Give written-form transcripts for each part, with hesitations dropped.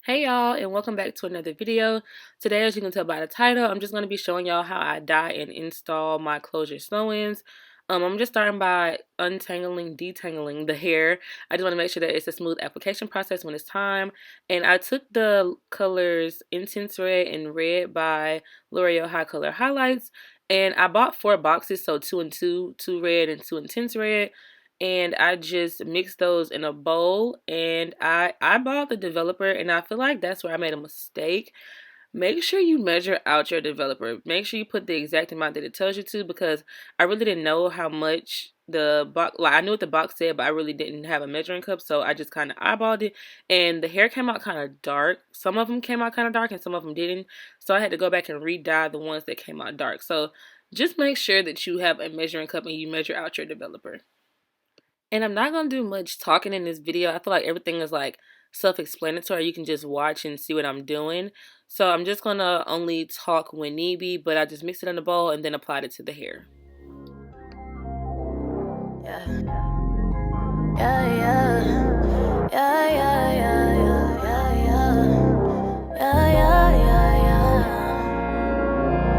Hey y'all, and welcome back to another video. Today, as you can tell by the title, I'm just going to be showing y'all how I dye and install my closure sew-ins. I'm just starting by detangling the hair. I just want to make sure that it's a smooth application process when it's time. And I took the colors Intense Red and Red by L'Oreal High Color Highlights. And I bought 4 boxes, so 2 and 2, 2 red and 2 intense red. And I just mixed those in a bowl, and I bought the developer, and I feel like that's where I made a mistake. Make sure you measure out your developer. Make sure you put the exact amount that it tells you to, because I really didn't know how much the box, like I knew what the box said, but I really didn't have a measuring cup, so I just kind of eyeballed it, and the hair came out kind of dark. Some of them came out kind of dark and some of them didn't, so I had to go back and re-dye the ones that came out dark. So just make sure that you have a measuring cup and you measure out your developer. And I'm not going to do much talking in this video. I feel like everything is like self-explanatory. You can just watch and see what I'm doing. So I'm just going to only talk when need be, but I just mixed it in a bowl and then applied it to the hair. Yeah. Yeah, yeah. Yeah, yeah, yeah, yeah, yeah, yeah. Yeah, yeah, yeah,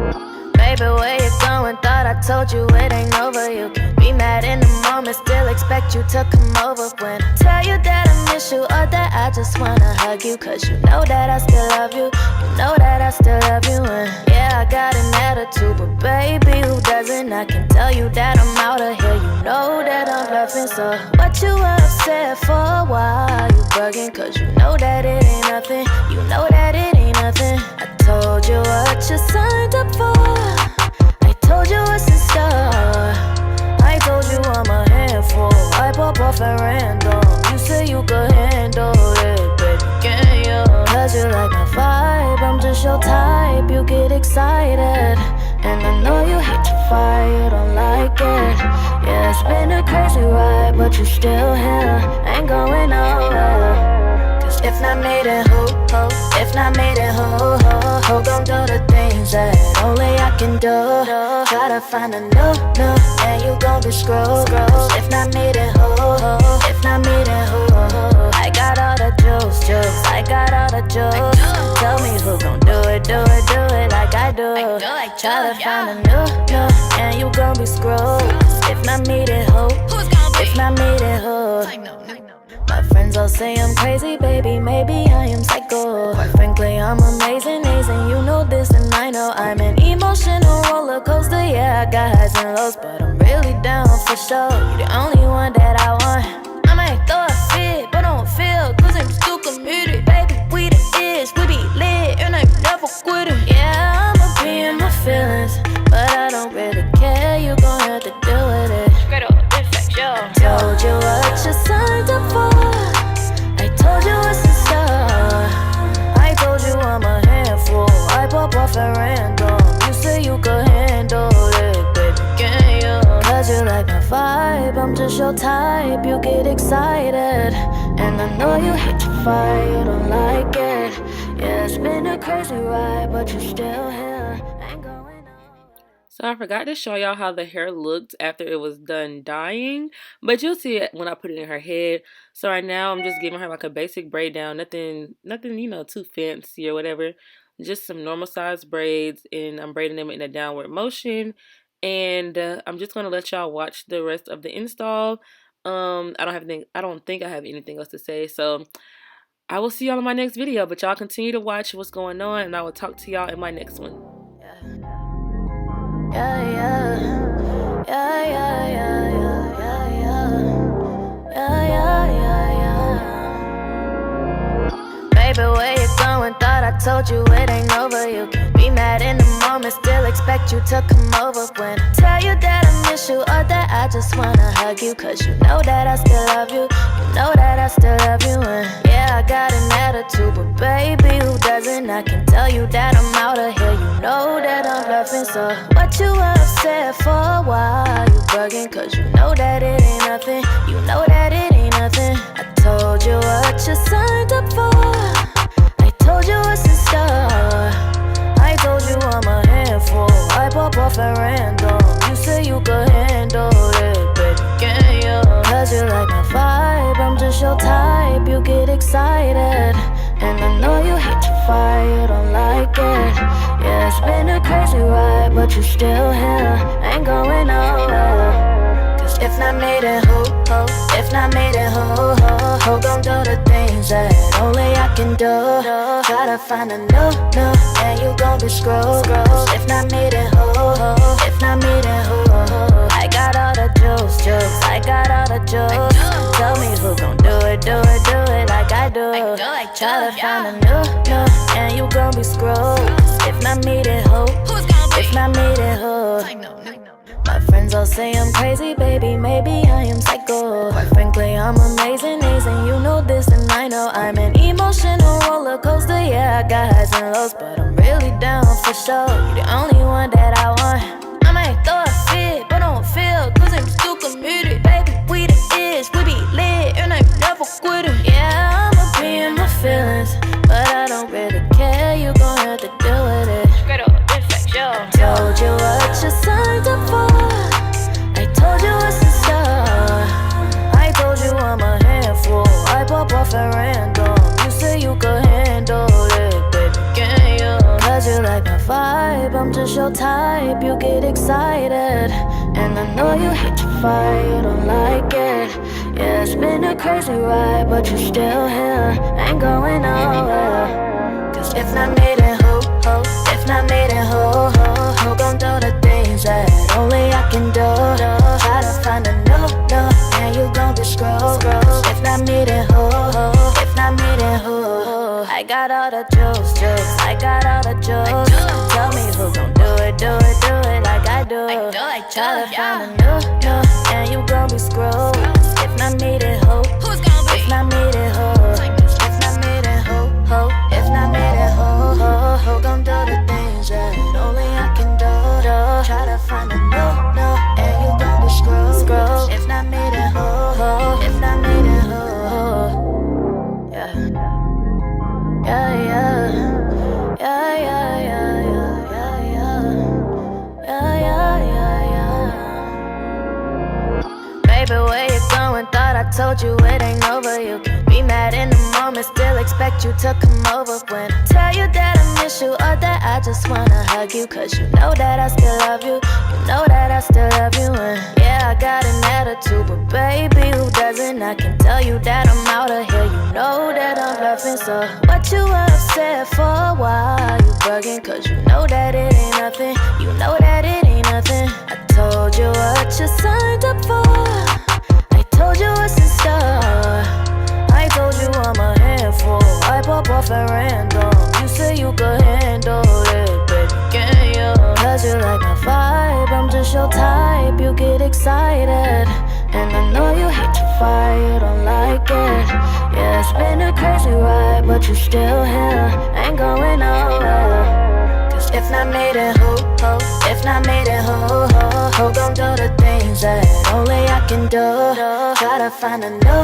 yeah. Baby, where you going? Thought I told you it ain't over. You can be mad in the moment, still expect you to come over. When I tell you that I miss you or that I just wanna hug you, cause you know that I still love you. You know that I still love you. And yeah, I got an attitude, but baby, who doesn't? I can tell you that I'm out of here. You know that I'm bluffing, so what you upset for? Why you bugging? Cause you know that it ain't nothing. You know that it ain't nothing. I told you what you signed up for. I told you what's in store. I told you I'm a handful. I pop off at random. You say you could handle it, baby, can you? Cause you like my vibe, I'm just your type. You get excited, and I know you hate to fight, you don't like it. Yeah, it's been a crazy ride, but you still here. Ain't going nowhere. Cause if not made it, who? If not made it, who gon' do the things that only I can do? Try to find a new, and you gon' be screwed. Cause if not made it, if not made it, I got all the juice, I got all the juice. Tell me who gon' do it like I do. Try to find a new, and you gon' be screwed. If not made it, if not made it, my friends all say I'm crazy, baby, maybe I am psycho. Quite frankly, I'm amazing, you know this and I know I'm an emotional roller coaster. Yeah, I got highs and lows, but I'm really down for sure. You're the only one that I want. I might throw a fit, but don't feel, cause I'm still committed. Baby, we the ish, we be lit, and I never quit it. Yeah, I'ma be in my feelings, but I don't really care, you gon' have to deal with it. I told you what you signed up for. I told you what's in store. I told you I'm a handful. I pop off at random. You say you could handle it, baby, can you? Cause you like my vibe, I'm just your type. You get excited, and I know you hate to fight, you don't like it. Yeah, it's been a crazy ride, but you're still here. Ain't going on. So I forgot to show y'all how the hair looked after it was done dyeing, but you'll see it when I put it in her head. So right now I'm just giving her like a basic braid down, nothing you know, too fancy or whatever. Just some normal size braids, and I'm braiding them in a downward motion. And I'm just gonna let y'all watch the rest of the install. I don't think I have anything else to say. So I will see y'all in my next video, but y'all continue to watch what's going on, and I will talk to y'all in my next one. Yeah, yeah, yeah, yeah, yeah, yeah, yeah, yeah, yeah, yeah. Baby, where you going? Thought I told you it ain't over. You can be mad in the moment, still expect you to come over. When I tell you that I miss you or that I just wanna hug you, cause you know that I still love you. You know that I still love you. And yeah, I got an attitude, but baby, who doesn't? I can tell you that I'm out of here. You know that I'm bluffing, so what you upset for? Why you bugging? Cause you know that it ain't nothing. You know that it ain't nothing. I told you what you signed up for. I told you what's in store. I told you I'm a handful. I pop off at random. You say you could handle it, baby, can you? Cause you like my vibe, I'm just your type. You get excited, and I know been a crazy ride, but you still here, ain't going nowhere. Cause if not me, then who? If not me, then who gon' do the things that only I can do? Try to find a new, and you gon' be screwed. If not me, then who? If not me, then who? I got all the juice, I got all the juice. Tell me who gon' do it like I do. Try to find a new, and you gon' be screwed. If not me, then who? If not me, then who? My friends all say I'm crazy, baby, maybe I am psycho. Quite frankly, I'm amazing, you know this and I know I'm an emotional roller coaster. Yeah, I got highs and lows, but I'm really down for sure. You're the only one that I want. I might throw a fit, but don't feel, cause I'm still committed. Baby, we the ish, we be lit, and I never quit it. Yeah, I'ma be in my feelings, but I don't really care, you gon' have to deal with it. Straight up, this fact, yo. Told you what you signed up for, I told you what's in store. I told you I'm a handful, I pop off at random. You say you could handle it, baby, can you? Cause you like my vibe, I'm just your type, you get excited. And I know you hate to fight, you don't like it. Yeah, it's been a crazy ride, but you still here, ain't going nowhere. Cause if not me, then who? If not me, then who gon' do the things that only I can do? Try to find a new, and you gon' be screwed. If not me, then who? If not me, then who? I got all the juice, I got all the juice. Tell me who gon' do it like I do. Try to find a new, and you gon' be screwed. If not me, then who? If not me, then who? If not me, then who? If not me, then who gon' do the things that only I can do? Try to find a new, and you gon' be screwed. If not me, then who? If not me, then who? Baby, where you going? Thought I told you it ain't over. You can be mad in the moment, still expect you to come over. When I tell you that I miss you or that I just wanna hug you, cause you know that I still love you, you know that I still love you. And yeah, I got an attitude, but baby, who doesn't? I can tell you that I'm out of here, you know that I'm bluffing. So what you upset for? Why you bugging? Cause you know that it ain't nothing, you know that it ain't nothing. I told you what you signed up for, I told you what's in store. I told you I'm a handful, I pop off at random. You say you could handle it, baby, can you? Cause you like my vibe, I'm just your type, you get excited. And I know you hate to fight, you don't like it. Yeah, it's been a crazy ride, but you still here, ain't going nowhere. Cause if not me, then who? If not me, then who gon' do the things that only I can do? Try to find a new,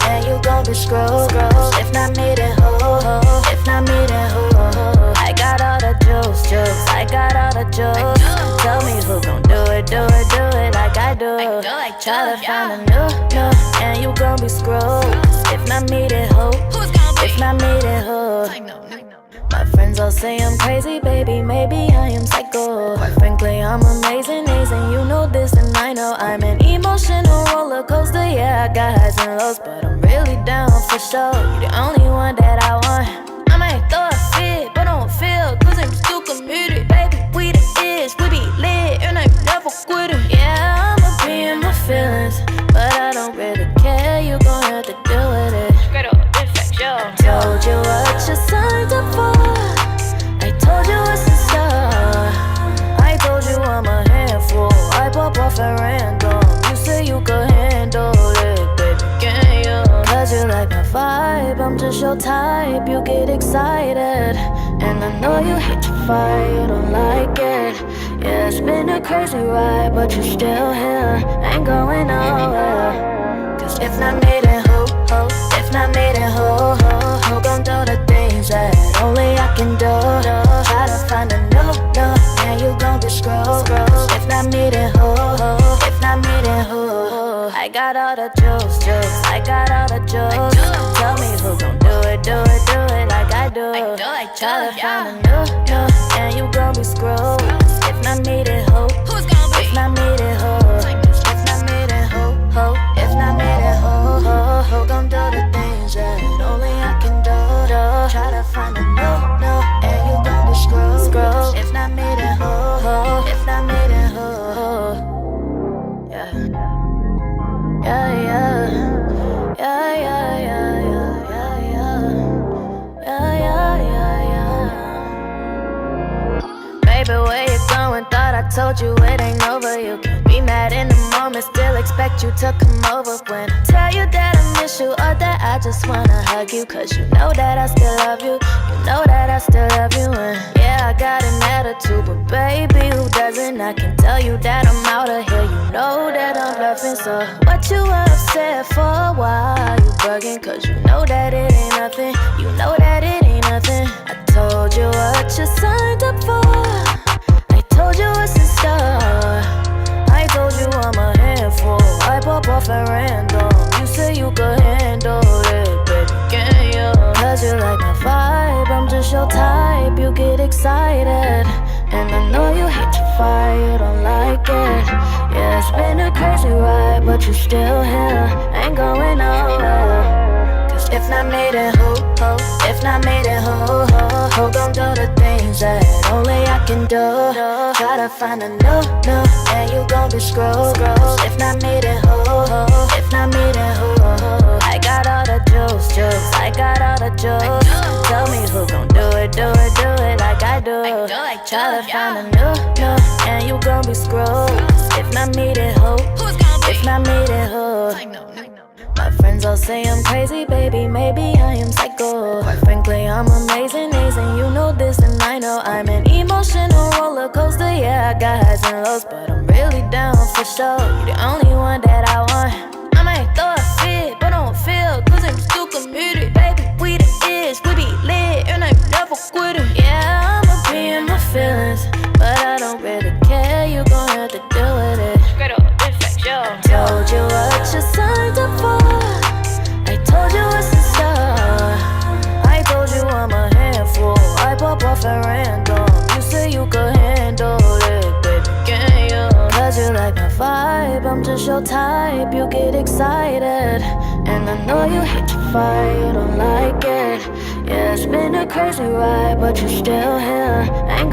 and you gon' be screwed. If not me, then who? If not me, then who? I got all the juice, I got all the juice. Tell me who gon' do it like I do. Try to find a new, and you gon' be screwed. If not me, then who? If not me, then who? My friends all say I'm crazy, baby, maybe I am psycho. Quite frankly, I'm amazing, you know this and I know I'm an emotional roller coaster. Yeah, I got highs and lows, but I'm really down for sure. You're the only one that I want. I might throw a fit, but don't feel, cause I'm still committed. Baby, we the ish, we be lit, and I never quit it. Yeah, I'ma be in my feelings, but I don't really care, you gon' have to deal with it. Straight up, this fact, yo. Told you what you signed up for, I told you what's in store. I told you I'm a handful, I pop off at random. You say you could handle it, baby, can you? Cause you like my vibe, I'm just your type, you get excited. And I know you hate to fight, you don't like it. Yeah, it's been a crazy ride, but you still here, ain't going nowhere. Cause if not me, then who? If not me, then who gon' do the things that only I can do? Try to find a new, and you gon' be screwed. If not me, then who? If not me, then who? I got all the juice, I got all the juice. Tell me who gon' do it like I do. Try to find a new, and you gon' be screwed. If not me, then who? If not me, then who? If not me, then who? If not me, then who gon' do the things that only I can do? Try to find a new, and you gon' be screwed. If not me, then who? If not me, then who? Yeah, yeah, yeah, yeah, yeah, yeah, yeah, yeah, yeah, yeah, yeah. Baby, where you going? Thought I told you it ain't over. You can be mad in the moment, still expect you to come over. When I tell you that I miss you or that I just wanna hug you, cause you know that I still love you. You know that I still love you. And yeah, I got an attitude, but baby, who doesn't? I can tell you that I'm out of here. You know that I'm bluffing, so what you upset for? Why you bugging? Cause you know that it ain't nothing. You know that it ain't nothing. I told you what you signed up for. I told you what's in store. I told you I'm a handful. I pop off at random. You say you could handle it, baby, can you? Cause you like my vibe, I'm just your type. You get excited, and I know you hate to fight, you don't like it. Yeah, it's been a crazy ride, but you still here, ain't going nowhere. Cause if not me, then who? If not me, then who gon' do the things that only I can do? Try to find a new, and you gon' be screwed. If not me, then who? If not me, then who? I got all the juice. I got all the juice. Tell me who gon' do it like I do. Try to find a new, and you gon' be screwed. If not me, then who? If not me, then who? My friends all say I'm crazy, baby, maybe I am psycho. Quite frankly, I'm amazing, you know this and I know I'm an emotional roller coaster. Yeah, I got highs and lows, but I'm really down for sure. You're the only one that I want. I might throw a fit, but don't feel, cause I'm still committed. Baby, we the ish, we be lit, and I'm never quitting. Yeah, I'ma be in my feelings, but I don't really care, you gon' have to deal with it. Straight up, this fact, yo. I told you what you signed up for. I told you what's in store. I told you I'm a handful. I pop off at random. You say you could handle it, baby, can you? Cause you like my vibe, I'm just your type. You get excited, and I know you hate to fight, you don't like it. Yeah, it's been a crazy ride, but you're still here, ain't